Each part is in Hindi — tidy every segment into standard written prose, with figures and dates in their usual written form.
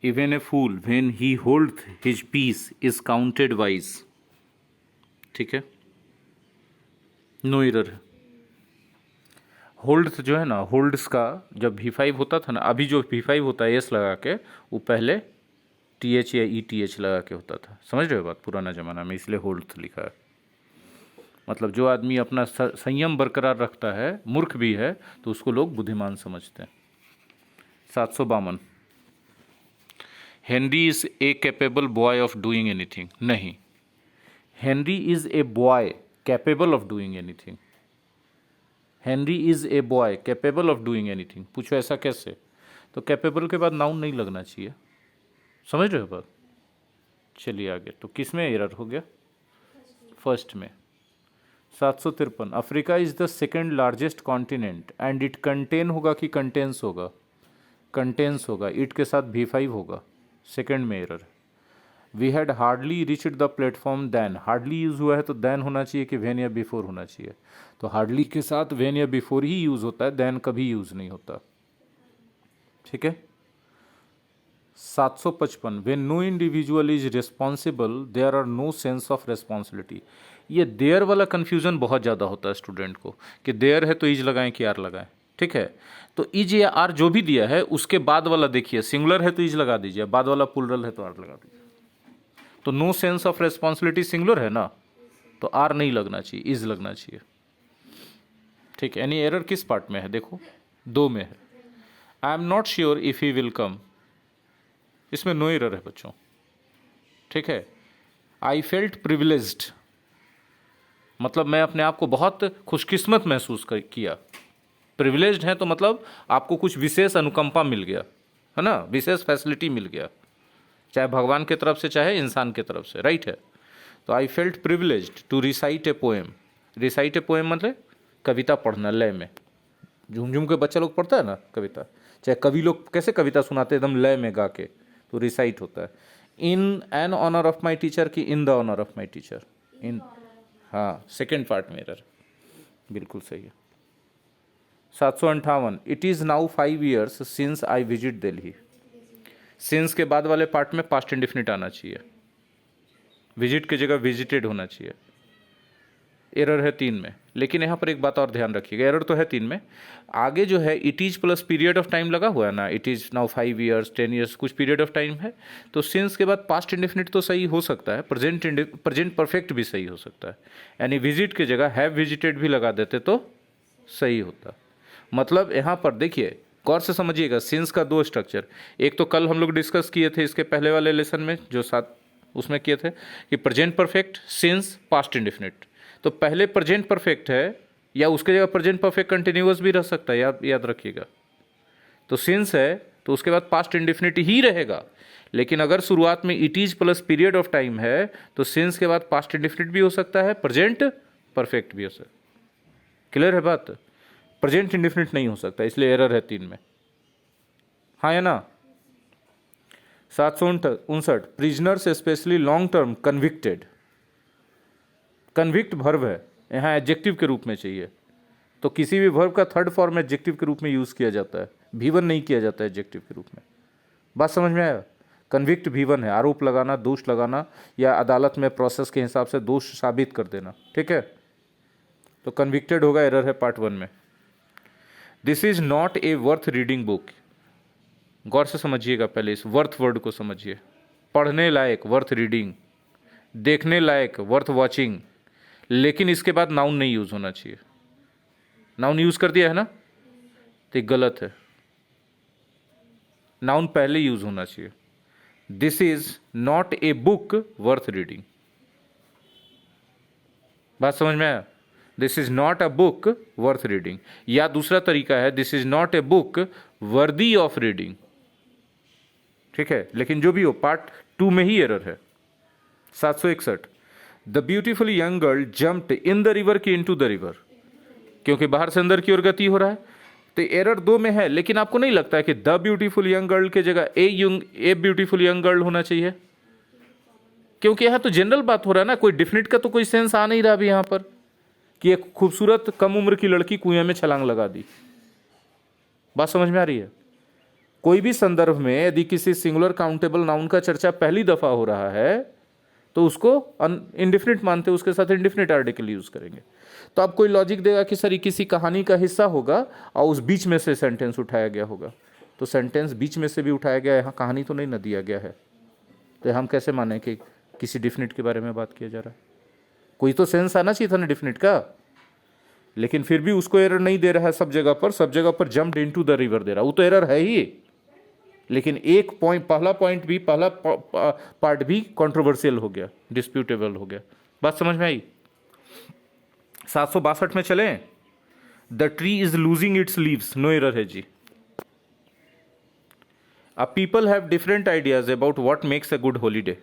Even a fool when he hold his peace is counted wise. ठीक है, नो एरर है। होल्ड जो है ना, होल्ड्स का जब V5 होता था ना, अभी जो V5 होता है एस लगा के, वो पहले TH या ETH लगा के होता था। समझ रहे हो बात? पुराना ज़माना में, इसलिए होल्ड लिखा है। मतलब जो आदमी अपना संयम बरकरार रखता है, मूर्ख भी है, तो उसको लोग बुद्धिमान समझते हैं। 752, Henry is a capable boy of doing anything. नहीं, Henry is a boy capable of doing anything. Henry is a boy capable of doing anything. पूछो ऐसा कैसे? तो कैपेबल के बाद नाउन नहीं लगना चाहिए। समझ रहे हो बात? चलिए आगे। तो किस में एरर हो गया? फर्स्ट में। 753, Africa is the second largest continent and it contain होगा कि कंटेंस होगा? कंटेंस होगा, इट के साथ V5 होगा। सेकेंड में error. We had hardly reached the platform than. Hardly use हुआ है तो दैन होना चाहिए कि वेन या बिफोर होना चाहिए? तो हार्डली के साथ वेन या बिफोर ही यूज़ होता है, दैन कभी यूज़ नहीं होता। ठीक है। 755, when no individual is responsible there are no sense of responsibility. ये देयर वाला कन्फ्यूज़न बहुत ज़्यादा होता है स्टूडेंट को, कि देयर है तो इज लगाएं कि आर लगाएं। ठीक है, तो इज या आर जो भी दिया है उसके बाद वाला देखिए, सिंगुलर है तो इज लगा दीजिए, बाद वाला प्लूरल है तो आर लगा दीजिए। तो no sense of responsibility singular है ना, तो आर नहीं लगना चाहिए, इज लगना चाहिए। ठीक है, यानी एरर किस पार्ट में है? देखो, 2 में है। I am not sure if he will come, इसमें नो एरर है बच्चों। ठीक है। आई फेल्ट प्रिविलेज्ड, मतलब मैं अपने आप को बहुत खुशकिस्मत महसूस किया। प्रिविलेज्ड है तो मतलब आपको कुछ विशेष अनुकंपा मिल गया है ना, विशेष फैसिलिटी मिल गया, चाहे भगवान की तरफ से चाहे इंसान की तरफ से। राइट है। तो I felt privileged to recite a poem. Recite a poem मतलब कविता पढ़ना लय में। झुमझुम के बच्चा लोग पढ़ता है ना कविता, चाहे कवि लोग कैसे कविता सुनाते हैं एकदम लय में गा के, तो रिसाइट होता है। In an honour of my teacher की in the honour of my teacher? In, हाँ, सेकेंड पार्ट में एरर, बिल्कुल सही है। 758, it is now 5 years since I visit Delhi. Since के बाद वाले पार्ट में पास्ट इंडेफिनिट आना चाहिए, विजिट की जगह विजिटेड होना चाहिए। एरर है 3 में, लेकिन यहाँ पर एक बात और ध्यान रखिएगा, एरर तो है 3 में, आगे जो है it is plus period of time लगा हुआ है ना, it is now 5 years 10 years, कुछ पीरियड ऑफ टाइम है, तो सिंस के बाद पास्ट इंडेफिनिट तो सही हो सकता है, प्रेजेंट परफेक्ट भी सही हो सकता है, यानी विजिट की जगह हैव विजिटेड भी लगा देते तो सही होता। मतलब यहाँ पर देखिए, गौर से समझिएगा, सिंस का 2 स्ट्रक्चर, एक तो कल हम लोग डिस्कस किए थे इसके पहले वाले लेसन में, जो 7 उसमें किए थे कि present perfect, since, past indefinite. तो पहले प्रेजेंट परफेक्ट है या उसके जगह प्रेजेंट परफेक्ट कंटिन्यूअस भी रह सकता है, याद रखिएगा। तो सिंस है तो उसके बाद पास्ट इंडेफिनिट ही रहेगा, लेकिन अगर शुरुआत में it is plus period of time है तो सिंस के बाद पास्ट इंडेफिनिट भी हो सकता है, प्रेजेंट परफेक्ट भी हो सकता है। क्लियर है बात? प्रेजेंट इंडेफिनिट नहीं हो सकता, इसलिए एरर है 3 में। हाँ है ना। 759, prisoners specially long term convicted. Convict verb है, यहाँ एडजेक्टिव के रूप में चाहिए, तो किसी भी वर्ब का थर्ड फॉर्म एडजेक्टिव के रूप में यूज़ किया जाता है, V1 नहीं किया जाता है एडजेक्टिव के रूप में। बात समझ में आया? कन्विक्ट V1 है, आरोप लगाना, दोष लगाना, या अदालत में प्रोसेस के हिसाब से दोष साबित कर देना। ठीक है, तो कन्विक्टेड होगा, एरर है पार्ट 1 में। This is not a worth reading book. गौर से समझिएगा, पहले इस वर्थ वर्ड को समझिए। पढ़ने लायक वर्थ रीडिंग, देखने लायक वर्थ वॉचिंग, लेकिन इसके बाद नाउन नहीं यूज होना चाहिए। नाउन यूज कर दिया है ना, तो ये गलत है, नाउन पहले यूज होना चाहिए। This is not a book worth reading. बात समझ में आया? This is not a book worth reading, या दूसरा तरीका है this is not a book worthy of reading. ठीक है, लेकिन जो भी हो पार्ट 2 में ही एरर है। 761, the beautiful young girl jumped in the river की इनटू द रिवर, क्योंकि बाहर से अंदर की ओर गति हो रहा है, तो एरर 2 में है। लेकिन आपको नहीं लगता है कि द ब्यूटीफुल यंग गर्ल के जगह ए ब्यूटीफुल यंग गर्ल होना चाहिए? क्योंकि यहां तो जनरल बात हो रहा है ना, कोई डिफिनिट का तो कोई सेंस आ नहीं रहा अभी यहां पर कि एक खूबसूरत कम उम्र की लड़की कुएं में छलांग लगा दी। बात समझ में आ रही है? कोई भी संदर्भ में यदि किसी सिंगुलर काउंटेबल नाउन का चर्चा पहली दफा हो रहा है तो उसको इंडिफिनिट मानते हैं, उसके साथ इंडिफिनिट आर्टिकल यूज करेंगे। तो अब कोई लॉजिक देगा कि सर ये किसी कहानी का हिस्सा होगा और उस बीच में से सेंटेंस उठाया गया होगा, तो सेंटेंस बीच में से भी उठाया गया है, यहाँ कहानी तो नहीं न दिया गया है, तो हम कैसे माने कि किसी डिफिनिट के बारे में बात किया जा रहा है? कोई तो सेंस आना चाहिए था ना डिफिनिट का, लेकिन फिर भी उसको एरर नहीं दे रहा है सब जगह पर जम्प्ड इनटू द रिवर दे रहा है, वो तो एरर है ही। लेकिन एक पॉइंट, पहला पार्ट भी कंट्रोवर्शियल हो गया, डिस्प्यूटेबल हो गया। बात समझ में आई? 762 में चलें। The tree is losing its leaves, no error है जी। अब people have different ideas about what makes a good holiday,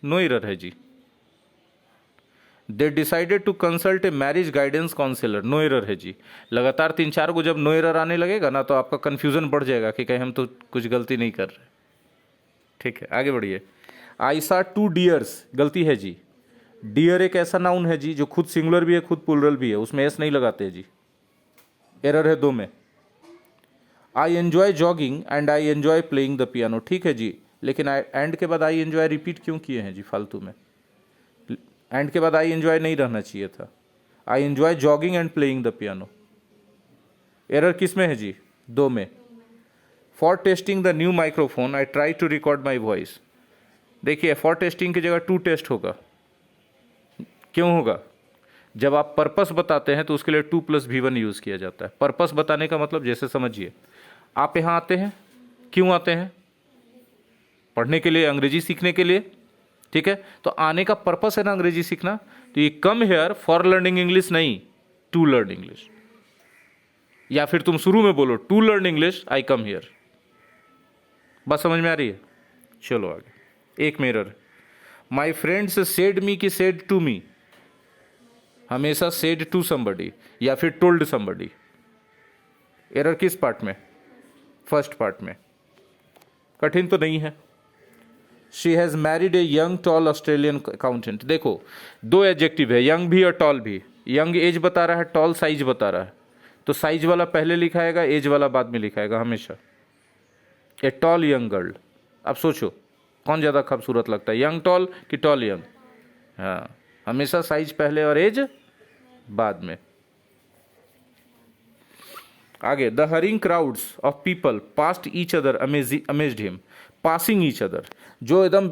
no error है जी। They decided to consult a marriage guidance counsellor, no error है जी। लगातार 3-4 को जब नो एरर आने लगेगा ना तो आपका कंफ्यूजन बढ़ जाएगा कि कहीं हम तो कुछ गलती नहीं कर रहे। ठीक है, आगे बढ़िए। आई सा 2 डियर्स, गलती है जी। डियर एक ऐसा नाउन है जी जो खुद सिंगुलर भी है खुद प्लूरल भी है, उसमें एस नहीं लगाते जी, एरर है 2 में। आई enjoy jogging and I enjoy playing the piano, ठीक है जी, लेकिन एंड के बाद आई एंजॉय रिपीट क्यों किए हैं जी फालतू में? एंड के बाद आई एंजॉय नहीं रहना चाहिए था। I enjoy jogging and playing the piano, error किस में है जी? 2 में। For testing the new microphone I try to record my voice, देखिए फॉर टेस्टिंग की जगह टू टेस्ट होगा। क्यों होगा? जब आप पर्पस बताते हैं तो उसके लिए 2+V1 यूज किया जाता है। पर्पस बताने का मतलब जैसे समझिए, आप यहां आते हैं, क्यों आते हैं? पढ़ने के लिए, अंग्रेजी सीखने के लिए, ठीक है? तो आने का पर्पस है ना अंग्रेजी सीखना, तो ये come here for learning English नहीं, टू लर्न इंग्लिश। या फिर तुम शुरू में बोलो to learn English I come here. बात समझ में आ रही है? चलो आगे। एक mirror, my friends said me कि सेड टू मी, हमेशा सेड टू समबडी या फिर टोल्ड समबडी। एरर किस पार्ट में? फर्स्ट पार्ट में। कठिन तो नहीं है। She has married a young tall Australian accountant, देखो 2 एडजेक्टिव है, यंग भी और टॉल भी। यंग एज बता रहा है, टॉल साइज बता रहा है, तो साइज वाला पहले लिखाएगा, एज वाला बाद में लिखाएगा हमेशा। ए टॉल यंग गर्ल, अब सोचो कौन ज़्यादा खूबसूरत लगता है, यंग टॉल कि टॉल यंग? हाँ, हमेशा साइज पहले और एज बाद में। आगे, the hurrying crowds of people past each other amazed him, passing each other, जो एकदम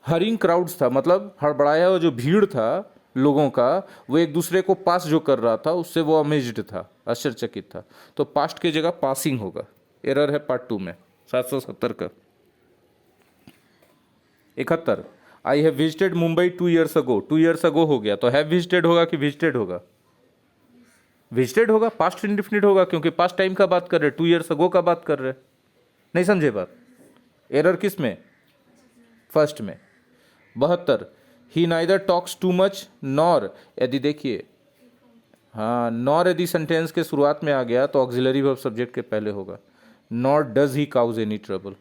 हरिंग क्राउड्स था, मतलब हड़बड़ाया हुआ जो भीड़ था लोगों का, वो एक दूसरे को पास जो कर रहा था उससे वो अमेज्ड था, आश्चर्यचकित था, तो पास्ट की जगह पासिंग होगा। एरर है पार्ट 2 में, 770 का। 71, I have visited Mumbai 2 years ago, 2 years ago हो गया, तो हैव विजिटेड होगा कि विजिटेड होगा? विजिटेड होगा, पास्ट इंडिफिनिट होगा, क्योंकि पास्ट टाइम का बात कर रहे, 2 years ago का बात कर रहे। नहीं समझे बात? एरर किस में? फर्स्ट में। 72, he neither talks too much nor, यदि देखिए हाँ, नॉर यदि सेंटेंस के शुरुआत में आ गया तो ऑक्सिलरी वर्ब सब्जेक्ट के पहले होगा। Nor does he cause any trouble,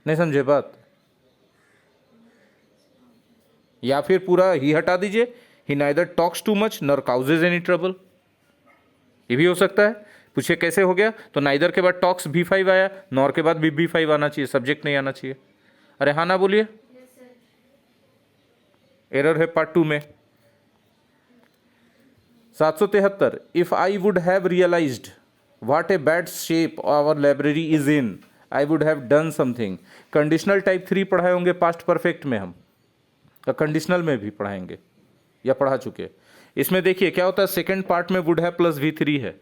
नहीं समझे बात? या फिर पूरा ही हटा दीजिए, he neither talks too much nor causes any trouble, ये भी हो सकता है। पूछे कैसे हो गया, तो नाइदर के बाद टॉक्स B5 आया, नॉर के बाद भी B5 आना चाहिए, सब्जेक्ट नहीं आना चाहिए। अरे हाँ ना बोलिए। एरर है पार्ट 2 में। 773, if I would have realised what a bad shape our library is in I would have done something. Conditional type 3 पढ़ाए होंगे पास्ट परफेक्ट में, हम कंडीशनल में भी पढ़ाएंगे या पढ़ा चुके। इसमें देखिए क्या होता है, सेकेंड पार्ट में वुड हैव प्लस V3 है,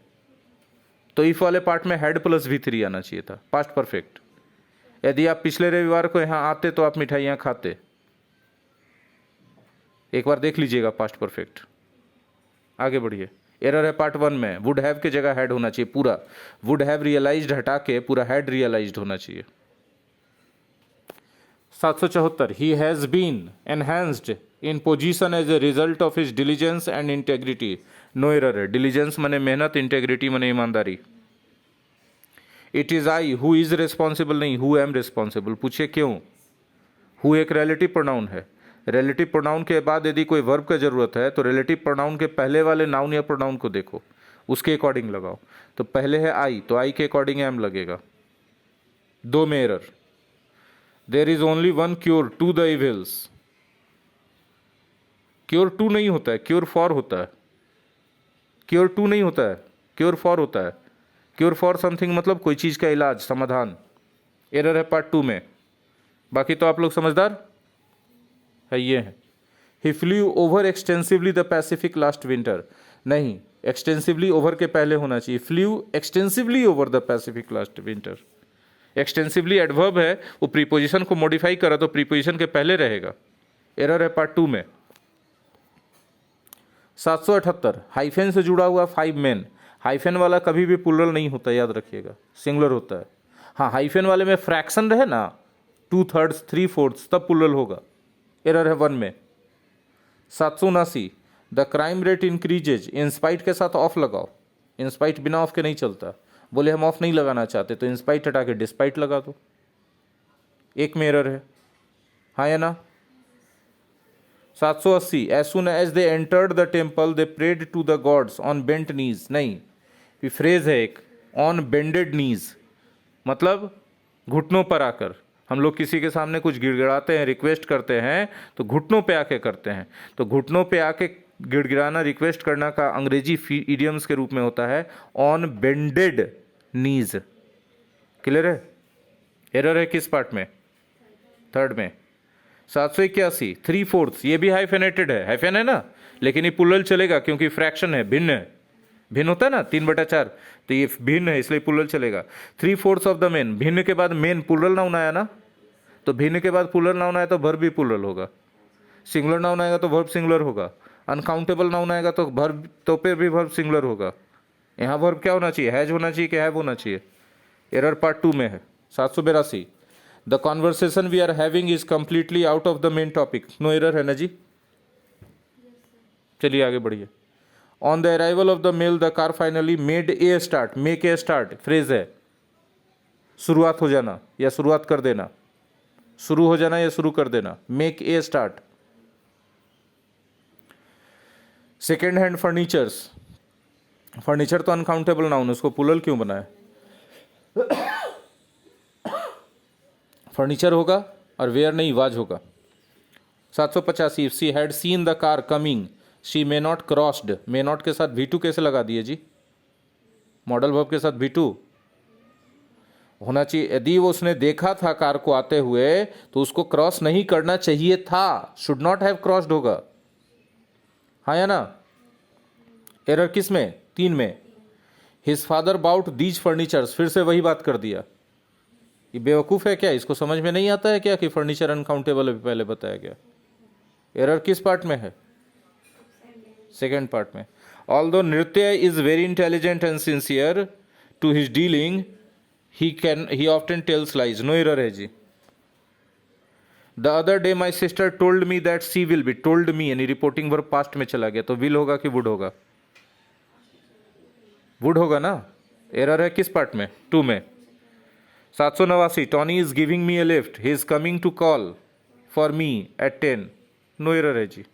तो इफ वाले पार्ट में हैड प्लस V3 आना चाहिए था, पास्ट परफेक्ट। यदि आप पिछले रविवार को यहाँ आते तो आप मिठाइयाँ खाते, एक बार देख लीजिएगा पास्ट परफेक्ट। आगे बढ़िए। एरर है पार्ट 1 में, वुड हैव के जगह हैड होना चाहिए, पूरा वुड हैव रियलाइज्ड हटा के पूरा हैड रियलाइज्ड होना चाहिए। 774, he has been enhanced in position as a result of his diligence and integrity, no error है। डिलीजेंस मने मेहनत, इंटेग्रिटी मने ईमानदारी। It is I who is responsible, नहीं हु एम रिस्पॉन्सिबल। पूछिए क्यों? हु एक रिलेटिव प्रोनाउन है, रिलेटिव प्रोनाउन के बाद यदि कोई वर्ब का जरूरत है तो रिलेटिव प्रोनाउन के पहले वाले नाउन या प्रोनाउन को देखो, उसके अकॉर्डिंग लगाओ। तो पहले है आई, तो आई के अकॉर्डिंग एम लगेगा। दो में error. There is only one cure to the evils. Cure to नहीं होता है, क्योर फॉर होता है। क्योर टू नहीं होता है, क्योर फॉर होता है। क्योर फॉर समथिंग मतलब कोई चीज़ का इलाज, समाधान। एरर है पार्ट 2 में। बाकी तो आप लोग समझदार है। ये है he flew over extensively the Pacific last winter. नहीं, एक्सटेंसिवली ओवर के पहले होना चाहिए। Flew extensively over the Pacific last winter. Extensively adverb है, वो प्रीपोजिशन को मॉडिफाई करा तो प्रीपोजिशन के पहले रहेगा। एरर है पार्ट 2 में। 778 हाइफेन से जुड़ा हुआ 5 मेन। हाइफेन वाला कभी भी प्लूरल नहीं होता, याद रखिएगा, सिंगुलर होता है। हाँ, हाइफेन वाले में फ्रैक्शन रहे ना, 2/3 3/4 तब प्लूरल होगा। एरर है 1 में। 779 the crime rate increases. In spite के साथ ऑफ लगाओ, इंस्पाइट बिना ऑफ के नहीं चलता। बोले हम ऑफ नहीं लगाना चाहते तो इंस्पाइट हटा के डिस्पाइट लगा दो। एक में एरर है, हाँ या ना। 780 as soon as they entered the temple they prayed to the gods on bent knees. नहीं, ये फ्रेज है एक, ऑन बेंडेड नीज मतलब घुटनों पर आकर। हम लोग किसी के सामने कुछ गिड़गिड़ाते हैं, रिक्वेस्ट करते हैं तो घुटनों पे आके करते हैं। तो घुटनों पे आके गिड़गिड़ाना, रिक्वेस्ट करना का अंग्रेजी इडियम्स के रूप में होता है ऑन बेंडेड नीज। क्लियर है। एरर है किस पार्ट में, 3rd में। 781 3/4 ये भी हाइफेनेटेड है, हाइफेन है ना, लेकिन ये प्लूरल चलेगा क्योंकि फ्रैक्शन है, भिन्न है। भिन्न होता है ना 3/4, तो ये भिन्न है इसलिए प्लूरल चलेगा। 3/4 ऑफ द मेन, भिन्न के बाद मेन प्लूरल नाउन आया ना, तो भिन्न के बाद प्लूरल नाउन आया तो वर्ब भी प्लूरल होगा। सिंगुलर नाउन आएगा तो वर्ब सिंगुलर होगा। अनकाउंटेबल नाउन आएगा तो वर्ब, तो पे भी वर्ब सिंगुलर होगा। यहाँ वर्ब क्या होना चाहिए, हैज होना चाहिए कि हैव होना चाहिए। एरर पार्ट 2 में है। 782 the conversation we are having is completely out of the main topic. No error है ना जी। चलिए आगे बढ़िए। On the arrival of the mail the car finally made a start. Make a start phrase है, शुरुआत हो जाना या शुरुआत कर देना, शुरू हो जाना या शुरू कर देना। Make a start. Second hand furnitures, furniture तो अनकाउंटेबल नाउन, उसको प्लूरल क्यों बनाया। फर्नीचर होगा और वेयर नहीं, वाज होगा। 785 she had seen the car coming she may not crossed. May not के साथ V2 कैसे लगा दिए जी, मॉडल वर्ब के साथ V2 होना चाहिए। यदि वो उसने देखा था कार को आते हुए तो उसको क्रॉस नहीं करना चाहिए था, शुड नॉट हैव क्रॉस्ड होगा, हाँ या ना। एरर किस में, 3 में। His father bought these furnitures, फिर से वही बात कर दिया। ये बेवकूफ़ है क्या, इसको समझ में नहीं आता है क्या कि फर्नीचर अनकाउंटेबल अभी पहले बताया गया। एरर किस पार्ट में है, 2nd पार्ट में। Although Nritya is very intelligent and sincere to his dealing he often tells lies. No error है जी। The other day my sister told me that she will be. Told me यानी रिपोर्टिंग वर्ब पास्ट में चला गया, तो विल होगा कि वुड होगा, वुड होगा ना। एरर है किस पार्ट में, 2 में। 789 Tony is giving me a lift he is coming to call for me at 10। No error है जी।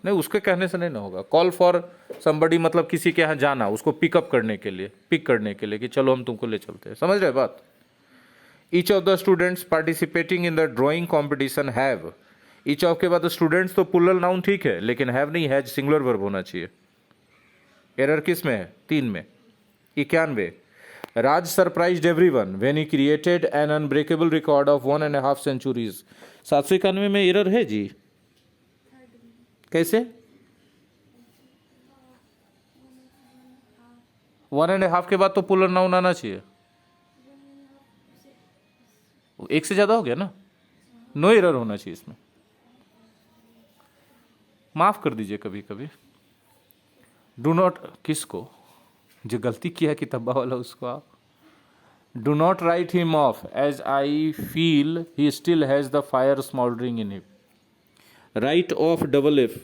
नहीं, उसके कहने से नहीं ना होगा। कॉल फॉर समबडी मतलब किसी के यहाँ जाना, उसको पिकअप करने के लिए, पिक करने के लिए कि चलो हम तुमको ले चलते हैं। समझ रहे बात। Each of the students participating in the drawing competition have. Each of के बाद स्टूडेंट्स तो प्लूरल नाउन ठीक है, लेकिन हैव नहीं, हैज सिंगुलर वर्ब होना चाहिए। एरर किस में है, 3 में। 91 Raj surprised everyone when he created an unbreakable record of 1.5 centuries. 791 में एरर है जी, कैसे। 1.5 के बाद तो प्लूरल नाउन आना चाहिए, एक से ज्यादा हो गया ना। नो एरर होना चाहिए इसमें, माफ कर दीजिए कभी कभी। डू नॉट, किसको, जो गलती किया किताबा वाला उसको आप। Do not write him off as I feel he still has the fire smouldering in him. Write off double F,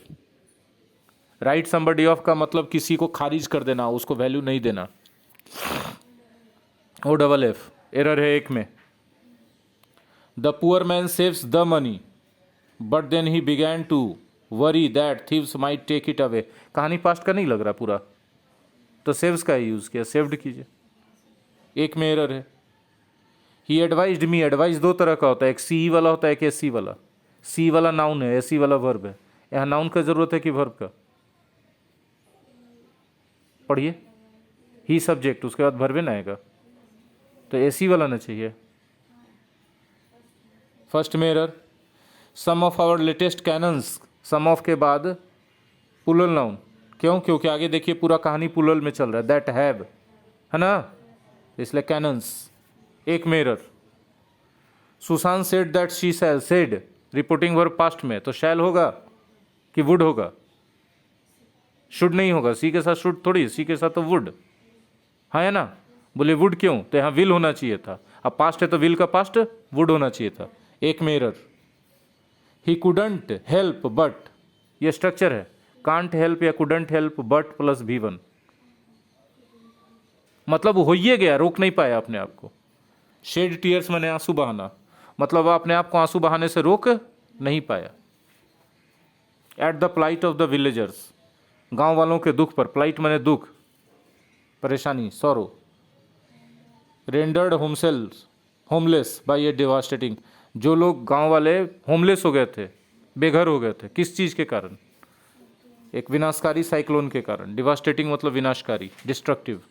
write somebody off का मतलब किसी को खारिज कर देना, उसको वैल्यू नहीं देना, ओ डबल एफ। एरर है 1 में। The poor man saves the money but then he began to worry that thieves might take it away. कहानी पास्ट का नहीं लग रहा पूरा, तो सेव्स का ही यूज़ किया, सेव्ड कीजिए। एक में एरर है। ही एडवाइज्ड मी, एडवाइस दो तरह का होता है, एक सी वाला होता है, एक एसी वाला। सी वाला नाउन है, एसी वाला वर्ब है। यहाँ नाउन का जरूरत है कि वर्ब का? पढ़िए, ही सब्जेक्ट, उसके बाद वर्ब ना आएगा, तो एसी वाला ना चाहिए। फर्स्ट में error. Some of our latest cannons, some of के बाद प्लूरल नाउन, क्यों? क्योंकि आगे देखिए पूरा कहानी प्लूरल में चल रहा है, दैट हैव, है ना, इसलिए कैनन्स। एक में error. Sushant said that she shall, said reporting verb past में, तो शैल होगा कि वुड होगा? शुड नहीं होगा, सी के साथ शुड थोड़ी, सी के साथ तो वुड, हाँ है ना। बोले वुड क्यों? तो यहाँ विल होना चाहिए था, अब पास्ट है तो विल का पास्ट वुड होना चाहिए था। एक में error. He couldn't help but, ये स्ट्रक्चर है, कांट हेल्प या couldn't help but plus V1, मतलब हो ही गया, रोक नहीं पाया अपने आप को। शेड टीयर्स मैंने आंसू बहाना, मतलब वह अपने आप को आंसू बहाने से रोक नहीं पाया। At the plight of the villagers, गांव वालों के दुख पर, प्लाइट मैंने दुख, परेशानी, sorrow. Rendered homeless by a devastating, जो लोग गांव वाले होमलेस हो गए थे, बेघर हो गए थे, किस चीज के कारण? एक विनाशकारी साइक्लोन के कारण। डिवास्टेटिंग मतलब विनाशकारी, destructive.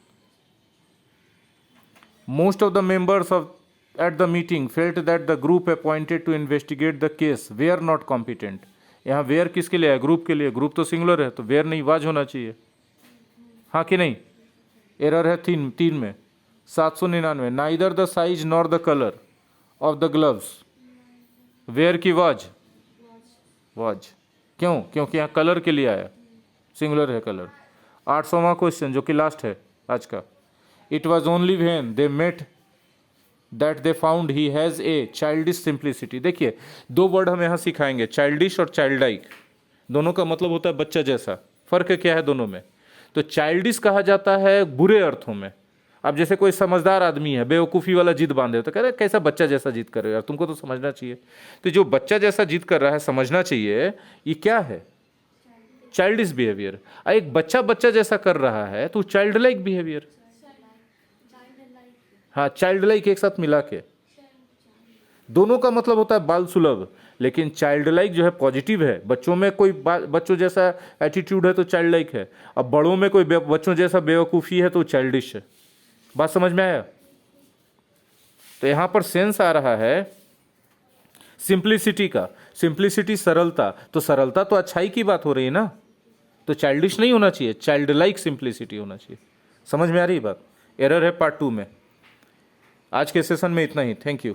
Most of the members of at the meeting felt that the group appointed to investigate the case were not competent. यहाँ वेयर किसके लिए है? ग्रुप के लिए। ग्रुप तो सिंगुलर है, तो वेयर नहीं, वाज होना चाहिए, हाँ कि नहीं। एरर है तीन में। 799, neither the size nor the colour of the gloves, were की वाज, क्यों? क्योंकि यहाँ कलर के लिए आया, सिंगुलर है कलर। 800वां क्वेश्चन जो कि लास्ट है आज का। It was only when they met that they found he has a childish simplicity. देखिए दो वर्ड हम यहाँ सिखाएंगे, चाइल्डिश और चाइल्डाइक, दोनों का मतलब होता है बच्चा जैसा। फर्क क्या है दोनों में? तो चाइल्डिश कहा जाता है बुरे अर्थों में। अब जैसे कोई समझदार आदमी है, बेवकूफ़ी वाला जिद बांधे, तो कह रहे कैसा बच्चा जैसा जिद कर रहे हो यार, तुमको तो समझना चाहिए। तो जो बच्चा जैसा जिद कर रहा है, समझना चाहिए, ये क्या है? Childish behaviour. एक बच्चा जैसा कर रहा है तो चाइल्ड लाइक बिहेवियर। हाँ, चाइल्ड लाइक एक साथ मिला के, दोनों का मतलब होता है बाल सुलभ। लेकिन चाइल्ड लाइक जो है पॉजिटिव है, बच्चों में कोई बच्चों जैसा एटीट्यूड है तो चाइल्ड लाइक है, अब बड़ों में कोई बच्चों जैसा बेवकूफ़ी है तो चाइल्डिश है। बात समझ में आया? तो यहां पर सेंस आ रहा है सिंप्लिसिटी का। सिंप्लिसिटी सरलता, तो सरलता तो अच्छाई की बात हो रही है ना, तो चाइल्डिश नहीं होना चाहिए, चाइल्ड लाइक सिंप्लिसिटी होना चाहिए। समझ में आ रही बात? एरर है पार्ट 2 में। आज के सेशन में इतना ही, थैंक यू।